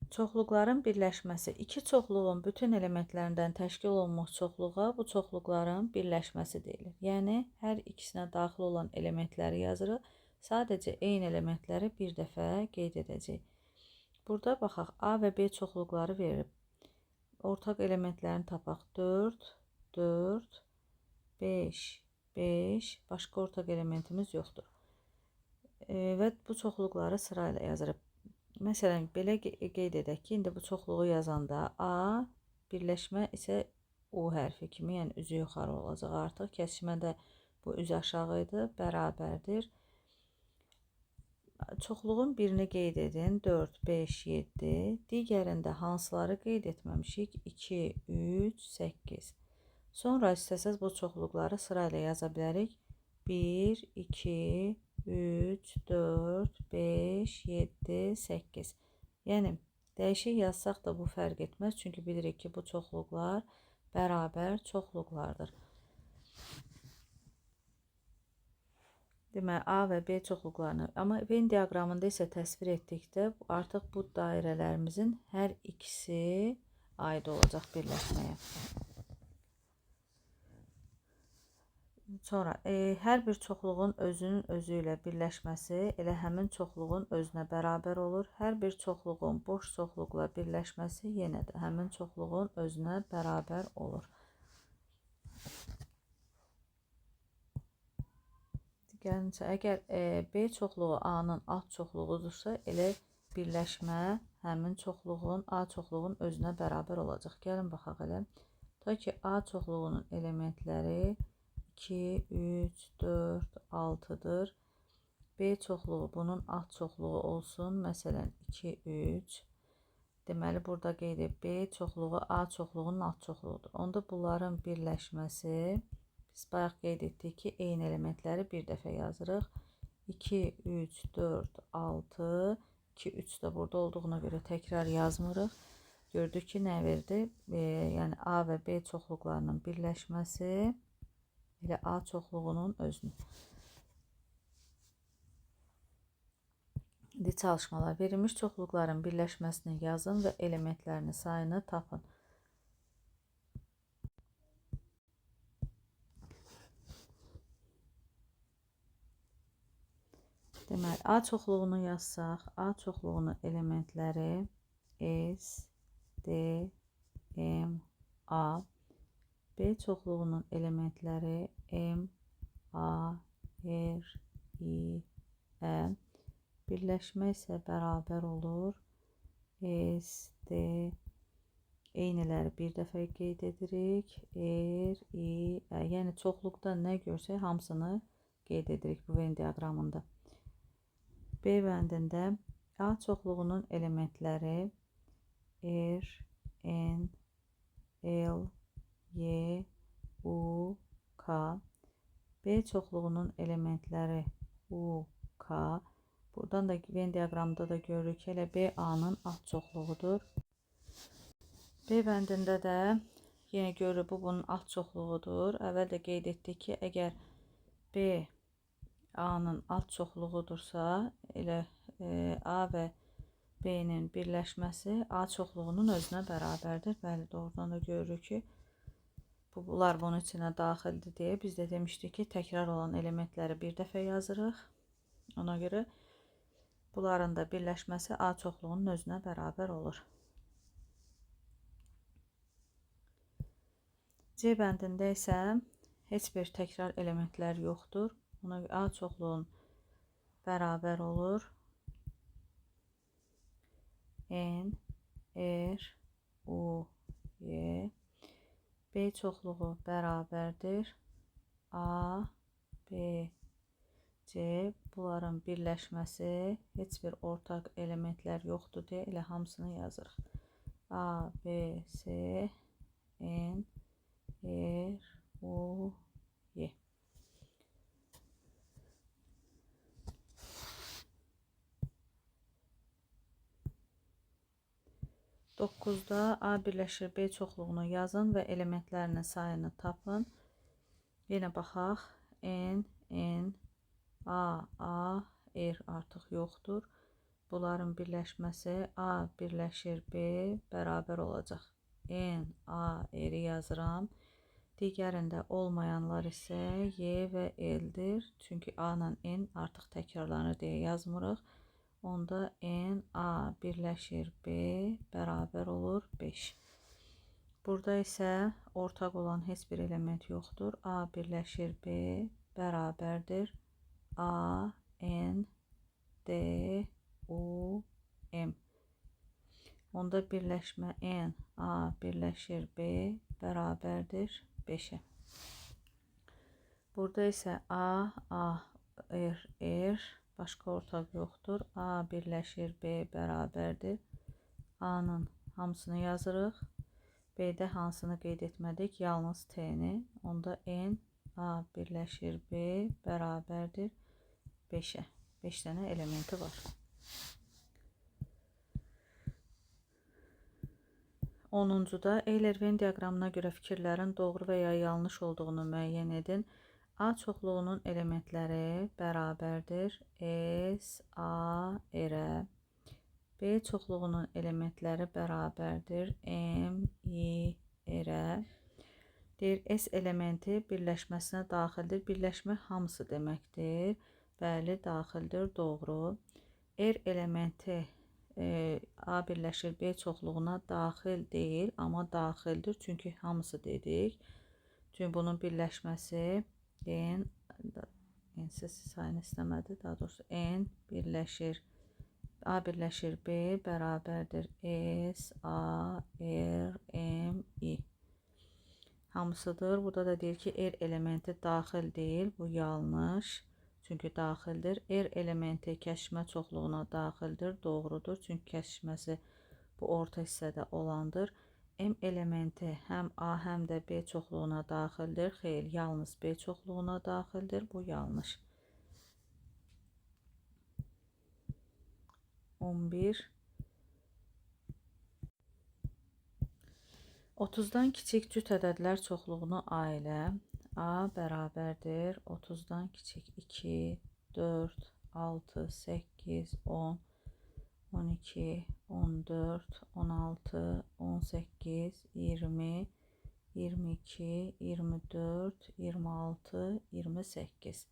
Çoxluqların birləşməsi. İki çoxluğun bütün elementlərindən təşkil olunmuş çoxluğa bu çoxluqların birləşməsi deyilir. Yəni, hər ikisinə daxil olan elementləri yazırıq. Sadəcə eyni elementləri bir dəfə qeyd edəcəyik. Burada baxaq, A və B çoxluqları verib. Ortaq elementlərini tapaq. 4, 4, 5, 5. Başqa ortaq elementimiz yoxdur. Və bu çoxluqları sırayla yazırıq. Məsələn, belə qeyd edək ki, indi bu çoxluğu yazanda A birləşmə isə U hərfi kimi, yəni üzü yuxarı olacaq artıq. Kəsişmədə bu üz aşağı idi, bərabərdir. Çoxluğun birini qeyd edin, 4, 5, 7. Digərində hansıları qeyd etməmişik? 2, 3, 8. Sonra istəsəz bu çoxluqları sırayla yaza bilərik. 1, 2, 3, 4, 5, 7, 8. Yəni, dəyişik yazsaq da bu fərq etməz. Çünki bilirik ki, bu çoxluqlar bərabər çoxluqlardır. Deməli, A və B çoxluqlarını, amma Venn diaqramında isə təsvir etdikdə artıq bu dairələrimizin hər ikisi aid olacaq birləşməyə. Sonra hər bir çoxluğun özünün özü ilə birləşməsi elə həmin çoxluğun özünə bərabər olur. Hər bir çoxluğun boş çoxluqla birləşməsi yenə də həmin çoxluğun özünə bərabər olur. Digərincə, əgər B çoxluğu A-nın alt çoxluğudursa, elə birləşmə həmin çoxluğun A çoxluğun özünə bərabər olacaq. Gəlin baxaq elə. Ta ki A çoxluğunun elementləri 2, 3, 4, 6'dır. B çoxluğu bunun alt çoxluğu olsun. Məsələn, 2, 3. Deməli, burada qeyd edib B çoxluğu A çoxluğunun alt çoxluğudur. Onda bunların birləşməsi, biz bayaq qeyd etdik ki, eyni elementləri bir dəfə yazırıq. 2, 3, 4, 6. 2, 3 də burada olduğuna görə təkrar yazmırıq. Gördük ki, nə verdi? Yəni, A və B çoxluqlarının birləşməsi elə A çoxluğunun özünü. İndi çalışmalar. Verilmiş çoxluqların birləşməsini yazın və elementlərini sayını tapın. Deməli, A çoxluğunu yazsaq, A çoxluğunun elementləri S, D, M, A. B çoxluğunun elementləri M, A, R, I, Ə. Birləşmə isə bərabər olur. S, D, eyniləri bir dəfə qeyd edirik. R, I, Ə. Yəni, çoxluqda nə görsək, hamısını qeyd edirik bu Venn diaqramında. B bəndində A çoxluğunun elementləri R, N, L, Y, U, K. B çoxluğunun elementləri U, K. Buradan da Venn diaqramında da görürük ki, elə B A-nın alt çoxluğudur. B bəndində də yenə görürük bu bunun alt çoxluğudur. Əvvəl də qeyd etdik ki, əgər B A-nın alt çoxluğudursa, elə A və B-nin birləşməsi A çoxluğunun özünə bərabərdir. Bəli, doğrudan da görürük ki, bunlar bunun içinə daxildir deyə biz də demişdik ki, təkrar olan elementləri bir dəfə yazırıq. Ona görə bunların da birləşməsi A çoxluğunun özünə bərabər olur. C bəndində isə heç bir təkrar elementlər yoxdur. Ona görə A çoxluğun bərabər olur. N, R, U, Y. B çoxluğu bərabərdir. A, B, C. Bunların birləşməsi heç bir ortaq elementlər yoxdur deyə elə hamısını yazırıq. A, B, C, N, R, U, Y. Doqquzda A birləşir B çoxluğunu yazın və elementlərinin sayını tapın. Yenə baxaq. N, N, A, R artıq yoxdur. Bunların birləşməsi A birləşir B bərabər olacaq. N, A, R-i yazıram. Digərində olmayanlar isə Y və L-dir. Çünki A ilə N artıq təkrarlanır deyə yazmırıq. Onda N, A birləşir B bərabər olur 5. Burada isə ortaq olan heç bir element yoxdur. A birləşir B bərabərdir A, N, D, U, M. Onda birləşmə N, A birləşir B bərabərdir 5-ə. Burada isə A, R, R başqa ortaq yoxdur. A birləşir B bərabərdir. A-nın hamısını yazırıq. B-də hansını qeyd etmədik? Yalnız T-ni. Onda N, A birləşir B bərabərdir 5-ə. 5 dənə elementi var. 10-da Euler-Venn diaqramına görə fikirlərin doğru və ya yanlış olduğunu müəyyən edin. A çoxluğunun elementləri bərabərdir S, A, R-ə. B çoxluğunun elementləri bərabərdir M, I, R-ə. Deyir, S elementi birləşməsinə daxildir. Birləşmə hamısı deməkdir. Bəli, daxildir, doğru. R elementi A birləşir B çoxluğuna daxil deyil, amma daxildir. Çünki hamısı dedik. Çünki bunun birləşməsi N, sayını istəmədi, daha doğrusu N birləşir A birləşir B bərabərdir S, A, R, M, I. Hamısıdır. Burada da deyir ki, R elementi daxil deyil. Bu yanlış. Çünki daxildir. R elementi kəsişmə çoxluğuna daxildir. Doğrudur. Çünki kəsişməsi bu orta hissədə olandır. M elementi həm A, həm də B çoxluğuna daxildir. Xeyr, yalnız B çoxluğuna daxildir. Bu yanlış. 11. 30-dan kiçik cüt ədədlər çoxluğunu A ilə. A bərabərdir 30-dan kiçik 2, 4, 6, 8, 10, 12, 14, 16, 18, 20, 22, 24, 26, 28.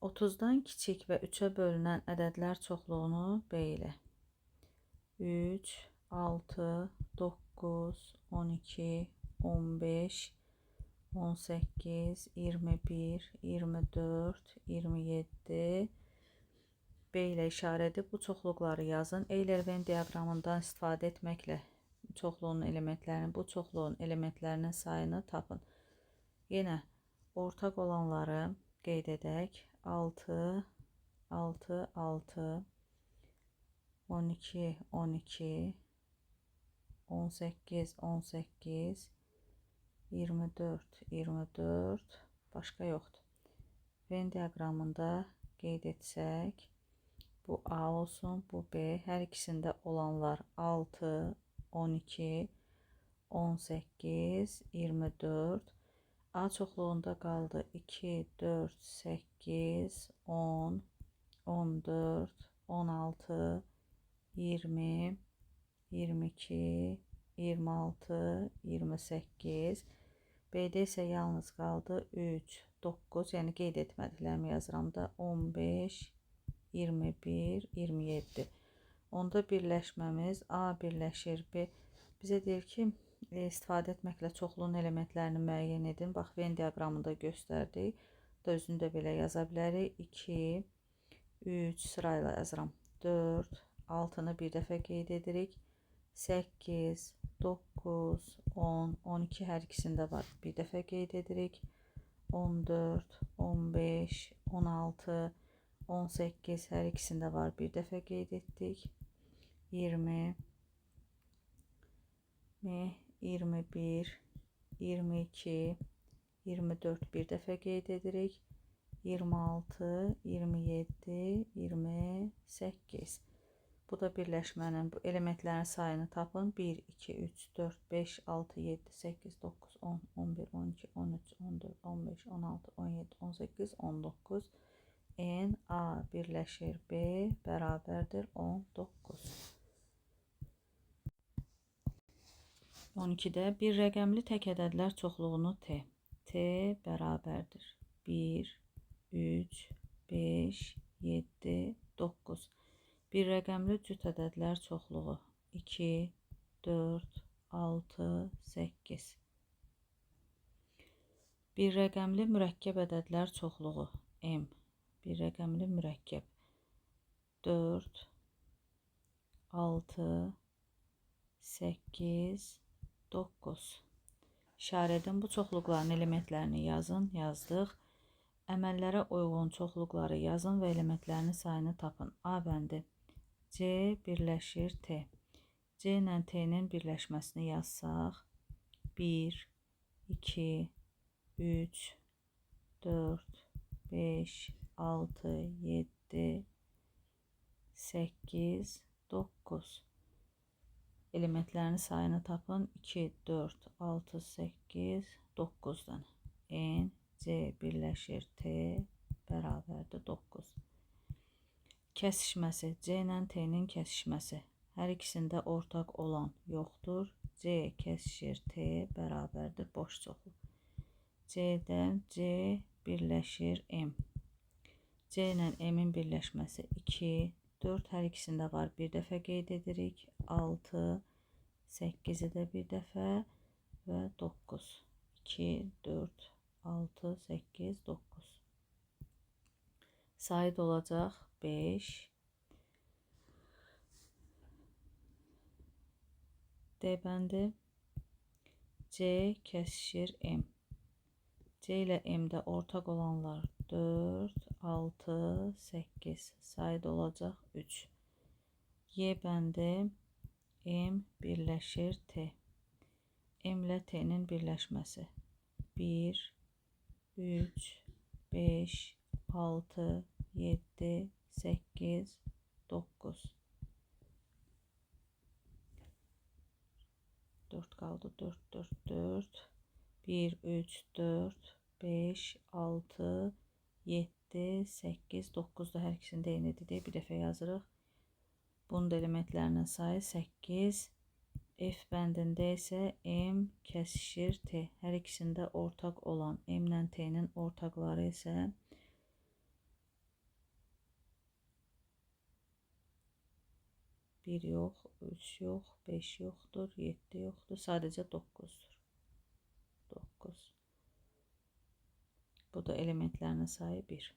30-dan kiçik və 3-ə bölünən ədədlər çoxluğunu B ilə. 3, 6, 9, 12, 15, 18, 21, 24, 27 B ilə işarə edib bu çoxluqları yazın. Euler-Venn diaqramından istifadə etməklə çoxluğun elementlərinin, bu çoxluğun elementlərinin sayını tapın. Yenə ortaq olanları qeyd edək. 6, 6, 6, 12, 12, 18, 18, 24, 24, başqa yoxdur. Venn diaqramında qeyd etsək, bu A olsun, bu B. Hər ikisində olanlar 6, 12, 18, 24. A çoxluğunda qaldı 2, 4, 8, 10, 14, 16, 20, 22, 26, 28. B-də isə yalnız qaldı 3, 9, yəni qeyd etmədiklərimi yazıram da 15, 21, 27. Onda birləşməmiz A birləşir B. Bizə deyir ki, istifadə etməklə çoxluğun elementlərini müəyyən edin. Bax, Venn diaqramında göstərdik. Özünü də belə yaza bilərik. 2, 3 sırayla yazıram. 4, 6-nı bir dəfə qeyd edirik. 8, 9, 10, 12 hər ikisində var. Bir dəfə qeyd edirik. 14, 15, 16, 18 hər ikisində var. Bir dəfə qeyd etdik. 20, 21, 22, 24 bir dəfə qeyd edirik. 26, 27, 28. Bu da birləşmənin, bu elementlərin sayını tapın. 1, 2, 3, 4, 5, 6, 7, 8, 9, 10, 11, 12, 13, 14, 15, 16, 17, 18, 19, N, A birleşir B bərabərdir 19. 12-də bir rəqəmli tək ədədlər çoxluğunu T. T bərabərdir 1, 3, 5, 7, 9. Bir rəqəmli cüt ədədlər çoxluğu 2, 4, 6, 8. Bir rəqəmli mürəkkəb ədədlər çoxluğu M. Bir rəqəmli mürəkkəb 4, 6, 8, 9. İşarə edin. Bu çoxluqların elementlərini yazın. Yazdıq. Əməllərə uyğun çoxluqları yazın və elementlərinin sayını tapın. A bəndi. C birləşir T. C ilə T-nin birləşməsini yazsaq 1, 2, 3, 4, 5, 6, 7, 8, 9. Elementlərin sayını tapın. 2, 4, 6, 8, 9 dənə. N, C birləşir T bərabərdir 9. Kəsişməsi. C ilə T-nin kəsişməsi. Hər ikisində ortaq olan yoxdur. C kəsişir T bərabərdir boş çoxluq. C-dən C birləşir M. C ilə M-in birləşməsi 2, 4 hər ikisində var. Bir dəfə qeyd edirik. 6, 8-i də bir dəfə və 9. 2, 4, 6, 8, 9. Sayı olacaq 5. D bəndi. C kəsişir M. C ilə M-də ortaq olanlar 4, 6, 8. Sayı olacaq 3. Y bəndi. M birləşir T. M ilə T-nin birləşməsi 1, 3, 5, 6, 7, 8, 9. 4 qaldı. 4, 4, 4. 1, 3, 4, 5, 6, 7, 8, 9 da hər ikisində eynidir deyə bir dəfə yazırıq. Bunun da elementlərinin sayı 8. F bəndində isə M kəsişir T. Hər ikisində ortaq olan M ilə T-nin ortaqları isə 1 yox, 3 yox, 5 yoxdur, 7 yoxdur. Sadəcə 9-dur. 9. Bu da elementlərinin sayı 1.